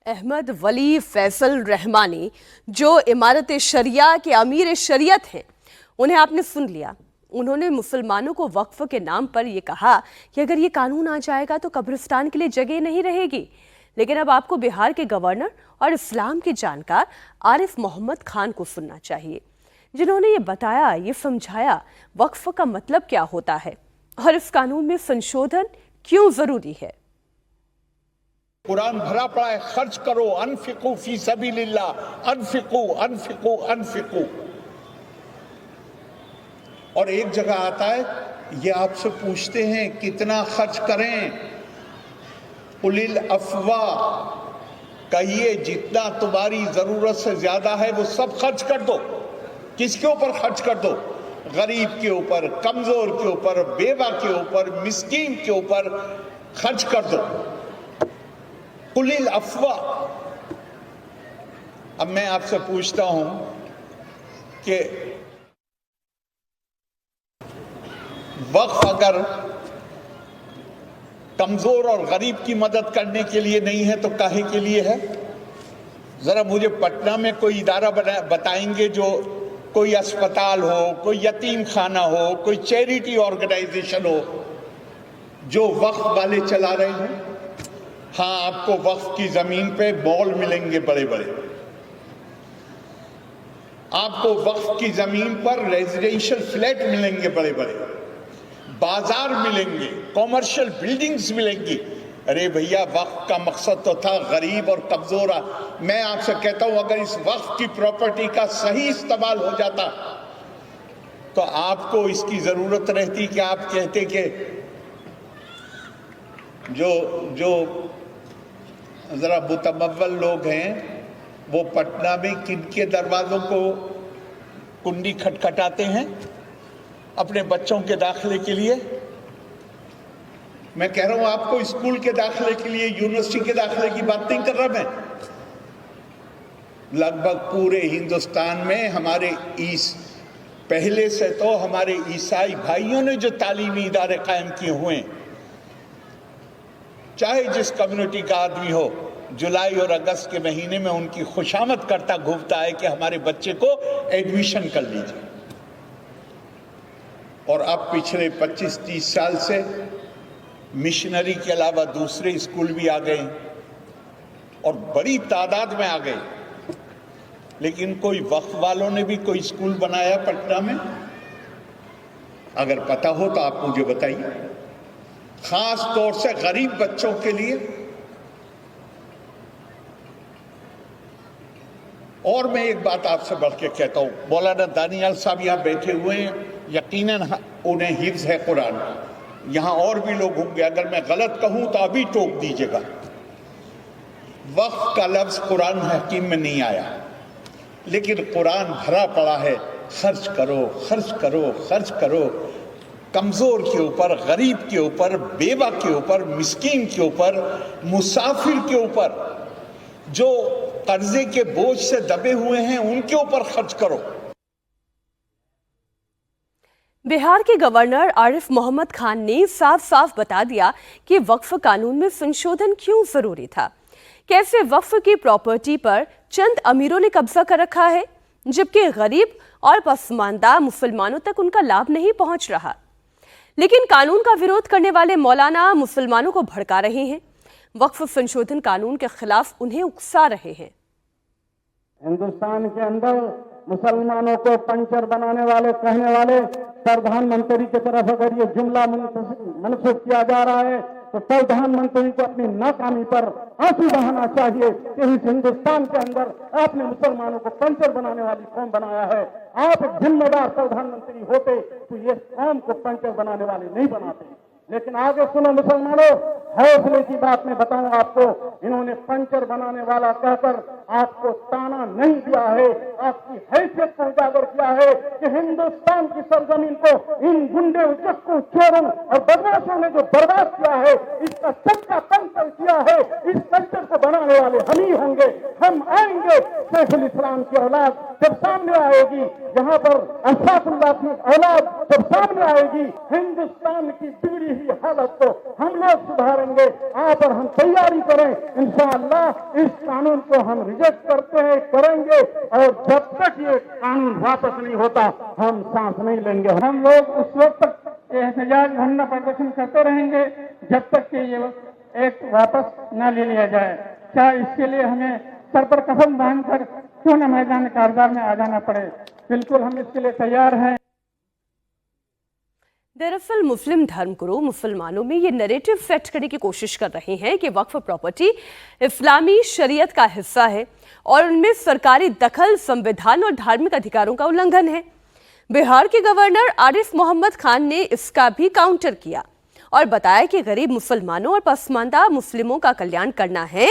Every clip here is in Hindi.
अहमद वली फैसल रहमानी जो इमारत शरिया के अमीर शरीयत हैं, उन्हें आपने सुन लिया। उन्होंने मुसलमानों को वक्फ के नाम पर यह कहा कि अगर ये कानून आ जाएगा तो कब्रिस्तान के लिए जगह नहीं रहेगी। लेकिन अब आपको बिहार के गवर्नर और इस्लाम के जानकार आरिफ मोहम्मद खान को सुनना चाहिए, जिन्होंने ये बताया, ये समझाया वक्फ का मतलब क्या होता है और इस कानून में संशोधन क्यों जरूरी है। कुरान भरा पड़ा है, खर्च करो, अनफिकू फी सबीलिल्लाह, अनफिकू अनफिकू अनफिकू। और एक जगह आता है, ये आपसे पूछते हैं कितना खर्च करें, कुलिल अफवा, कहिए जितना तुम्हारी जरूरत से ज्यादा है वो सब खर्च कर दो। किसके ऊपर खर्च कर दो? गरीब के ऊपर, कमजोर के ऊपर, बेवा के ऊपर, मिस्कीन के ऊपर खर्च कर दो। कुलिल अफवा। अब मैं आपसे पूछता हूं कि वक्फ अगर कमजोर और गरीब की मदद करने के लिए नहीं है तो काहे के लिए है? जरा मुझे पटना में कोई इदारा बताएंगे, जो कोई अस्पताल हो, कोई यतीम खाना हो, कोई चैरिटी ऑर्गेनाइजेशन हो जो वक्फ वाले चला रहे हैं। हाँ, आपको वक्फ की जमीन पे मॉल मिलेंगे बड़े बड़े, आपको वक्फ की जमीन पर रेजिडेंशियल फ्लैट मिलेंगे बड़े बड़े, बाजार मिलेंगे, कॉमर्शियल बिल्डिंग्स मिलेंगी। अरे भैया, वक्फ का मकसद तो था गरीब और कमजोर। मैं आपसे कहता हूं, अगर इस वक्फ की प्रॉपर्टी का सही इस्तेमाल हो जाता तो आपको इसकी जरूरत रहती कि आप कहते कि जो जरा मुतमव्वल लोग हैं वो पटना में किनके दरवाजों को कुंडी खटखटाते हैं अपने बच्चों के दाखिले के लिए। मैं कह रहा हूं आपको स्कूल के दाखिले के लिए, यूनिवर्सिटी के दाखिले की बात नहीं कर रहा मैं। लगभग पूरे हिंदुस्तान में हमारे पहले से तो हमारे ईसाई भाइयों ने जो तालीमी इदारे कायम किए हुए हैं, चाहे जिस कम्युनिटी का आदमी हो, जुलाई और अगस्त के महीने में उनकी खुशामद करता घूमता है कि हमारे बच्चे को एडमिशन कर लीजिए। और अब पिछले 25-30 साल से मिशनरी के अलावा दूसरे स्कूल भी आ गए और बड़ी तादाद में आ गए। लेकिन कोई वक्फ वालों ने भी कोई स्कूल बनाया पटना में? अगर पता हो तो आप मुझे बताइए, खास तौर से गरीब बच्चों के लिए। और मैं एक बात आपसे बढ़ के कहता हूं, मौलाना दानियाल साहब यहां बैठे हुए हैं, यकीनन उन्हें हिफ्ज है कुरान। यहां और भी लोग होंगे, अगर मैं गलत कहूं तो अभी टोक दीजिएगा। वक्फ का लफ्ज कुरान हकीम में नहीं आया, लेकिन कुरान भरा पड़ा है, खर्च करो, खर्च करो, खर्च करो। कमजोर के ऊपर, गरीब के ऊपर, बेवा के ऊपर, मिस्कीन के ऊपर, मुसाफिर के ऊपर, जो कर्जे के बोझ से दबे हुए हैं उनके ऊपर खर्च करो। बिहार के गवर्नर आरिफ मोहम्मद खान ने साफ साफ बता दिया कि वक्फ कानून में संशोधन क्यों जरूरी था। कैसे वक्फ की प्रॉपर्टी पर चंद अमीरों ने कब्जा कर रखा है, जबकि गरीब और पसमानदा मुसलमानों तक उनका लाभ नहीं पहुंच रहा। लेकिन कानून का विरोध करने वाले मौलाना मुसलमानों को भड़का रहे हैं, वक्फ संशोधन कानून के खिलाफ उन्हें उकसा रहे हैं। हिंदुस्तान के अंदर मुसलमानों को पंचर बनाने वाले, कहने वाले प्रधानमंत्री की तरफ अगर ये जुमला मनसूब किया जा रहा है तो प्रधानमंत्री को अपनी नाकामी पर आंसू बहाना चाहिए कि इस हिंदुस्तान के अंदर आपने मुसलमानों को पंचर बनाने वाली कौम बनाया है। आप जिम्मेदार प्रधानमंत्री होते तो ये कौम को पंचर बनाने वाले नहीं बनाते। लेकिन आगे सुनो मुसलमानों, हौसले की बात मैं बताऊं आपको, इन्होंने पंचर बनाने वाला कहकर आपको ताना नहीं दिया है, आपकी हैसियत को उजागर किया है कि हिंदुस्तान की सरजमीन को इन गुंडे उचक्कू चोरों और बदमाशों ने जो बर्बाद किया है, इसका चक्का पंचर किया है, इस कल्चर को बनाने वाले हम ही होंगे। हम आएंगे, सैफुल इस्लाम की औलाद जब सामने आएगी, जहां पर अशफाकुल्लाह की औलाद जब सामने आएगी, हिंदुस्तान की बिगड़ी हुई हालत को हम लोग सुधारेंगे। आप और हम तैयारी करें, इंशाअल्लाह इस कानून को हम रिजेक्ट करते हैं, करेंगे, और जब तक ये कानून वापस नहीं होता हम सांस नहीं लेंगे। हम लोग उस वक्त तक एहतजाज धरना प्रदर्शन करते रहेंगे जब तक कि ये एक्ट वापस न ले लिया जाए, चाहे इसके लिए हमें सर पर कफन बांधकर क्यों न मैदान कारबार में आ जाना पड़े। बिल्कुल हम इसके लिए तैयार हैं। दरअसल मुस्लिम धर्मगुरु मुसलमानों में ये नैरेटिव सेट करने की कोशिश कर रहे हैं कि वक्फ प्रॉपर्टी इस्लामी शरीयत का हिस्सा है और उनमें सरकारी दखल, संविधान और धार्मिक अधिकारों का उल्लंघन है। बिहार के गवर्नर आरिफ मोहम्मद खान ने इसका भी काउंटर किया और बताया कि गरीब मुसलमानों और पसमानदा मुस्लिमों का कल्याण करना है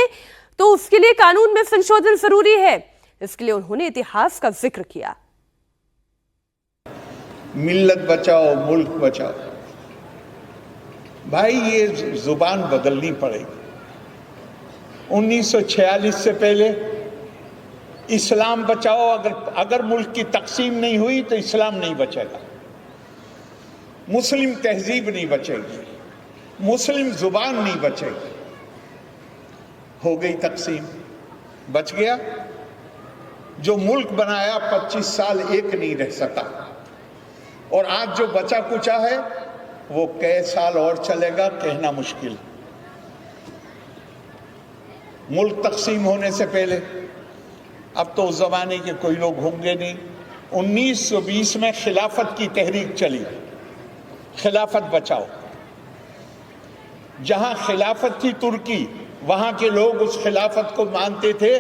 तो उसके लिए कानून में संशोधन जरूरी है। इसके लिए उन्होंने इतिहास का जिक्र किया। मिल्लत बचाओ, मुल्क बचाओ। भाई ये जुबान बदलनी पड़ेगी। 1946 से पहले इस्लाम बचाओ, अगर मुल्क की तकसीम नहीं हुई तो इस्लाम नहीं बचेगा, मुस्लिम तहजीब नहीं बचेगी, मुस्लिम जुबान नहीं बचेगी। हो गई तकसीम, बच गया। जो मुल्क बनाया 25 साल एक नहीं रह सका, और आज जो बचा कुचा है वो कई साल और चलेगा, कहना मुश्किल। मुल्क तकसीम होने से पहले, अब तो उस जमाने के कोई लोग होंगे नहीं, 1920 में खिलाफत की तहरीक चली, खिलाफत बचाओ। जहां खिलाफत थी तुर्की, वहां के लोग उस खिलाफत को मानते थे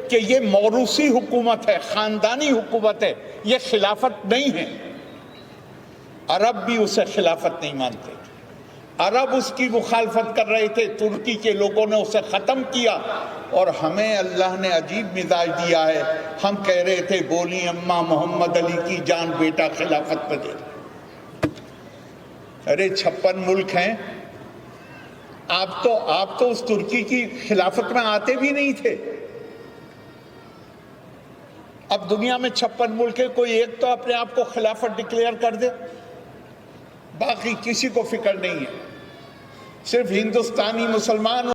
कि ये मौरूसी हुकूमत है, खानदानी हुकूमत है, ये खिलाफत नहीं है। अरब भी उसे खिलाफत नहीं मानते, अरब उसकी मुखालफत कर रहे थे, तुर्की के लोगों ने उसे ख़त्म किया। और हमें अल्लाह ने अजीब मिजाज दिया है, हम कह रहे थे बोली अम्मा मोहम्मद अली की जान बेटा खिलाफत पे दे। अरे 56 मुल्क हैं, आप तो उस तुर्की की खिलाफत में आते भी नहीं थे। अब दुनिया में 56 मुल्क है, कोई एक तो अपने आप को खिलाफत डिक्लेयर कर दे, बाकी किसी को फिक्र नहीं है। सिर्फ हिंदुस्तानी मुसलमान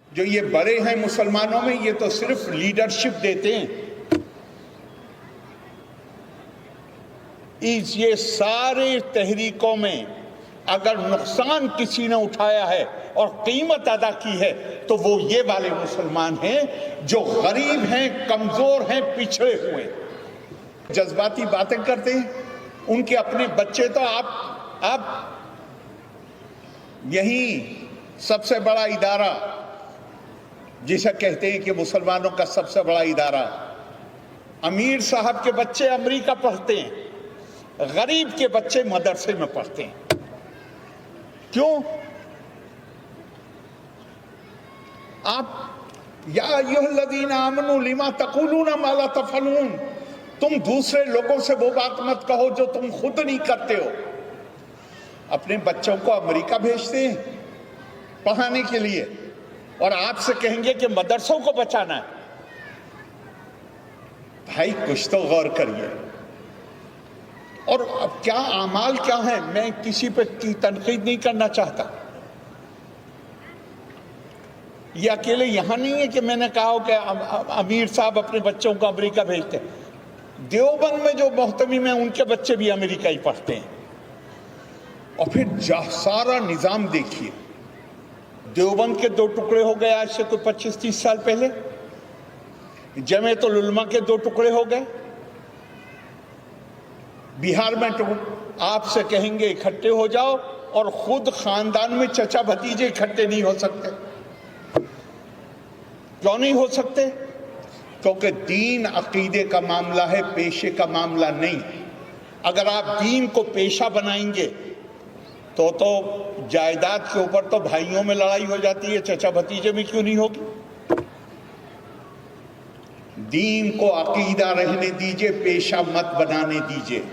जो ये बड़े हैं मुसलमानों में, ये तो सिर्फ लीडरशिप देते हैं। ये सारे तहरीकों में अगर नुकसान किसी ने उठाया है और कीमत अदा की है तो वो ये वाले मुसलमान हैं जो गरीब हैं, कमजोर हैं, पिछड़े हुए। जज्बाती बातें करते हैं, उनके अपने बच्चे तो आप यही सबसे बड़ा इदारा जिसे कहते हैं कि मुसलमानों का सबसे बड़ा इदारा, अमीर साहब के बच्चे अमेरिका पढ़ते हैं, गरीब के बच्चे मदरसे में पढ़ते हैं। क्यों? आप या अय्युहल्लज़ीना आमनू लिमा तक़ूलूना मा ला तफ़अलून, तुम दूसरे लोगों से वो बात मत कहो जो तुम खुद नहीं करते हो। अपने बच्चों को अमेरिका भेजते हैं पढ़ाने के लिए और आपसे कहेंगे कि मदरसों को बचाना है। भाई कुछ तो गौर करिए। और अब क्या आमाल क्या है, मैं किसी पे की तनकीद नहीं करना चाहता। ये अकेले यहां नहीं है कि मैंने कहा कि अमीर साहब अपने बच्चों को अमेरिका भेजते हैं। देवबंद में जो मोहतमिम है उनके बच्चे भी अमेरिका ही पढ़ते हैं। और फिर सारा निजाम देखिए, देवबंद के 2 टुकड़े हो गए आज से कोई 25-30 साल पहले, जमीयतुल उलमा के 2 टुकड़े हो गए। बिहार में तो आपसे कहेंगे इकट्ठे हो जाओ और खुद खानदान में चचा भतीजे इकट्ठे नहीं हो सकते। क्यों नहीं हो सकते? क्योंकि दीन अकीदे का मामला है, पेशे का मामला नहीं। अगर आप दीन को पेशा बनाएंगे तो जायदाद के ऊपर तो भाइयों में लड़ाई हो जाती है, चचा भतीजे में क्यों नहीं होगी? दीन को अकीदा रहने दीजिए, पेशा मत बनाने दीजिए।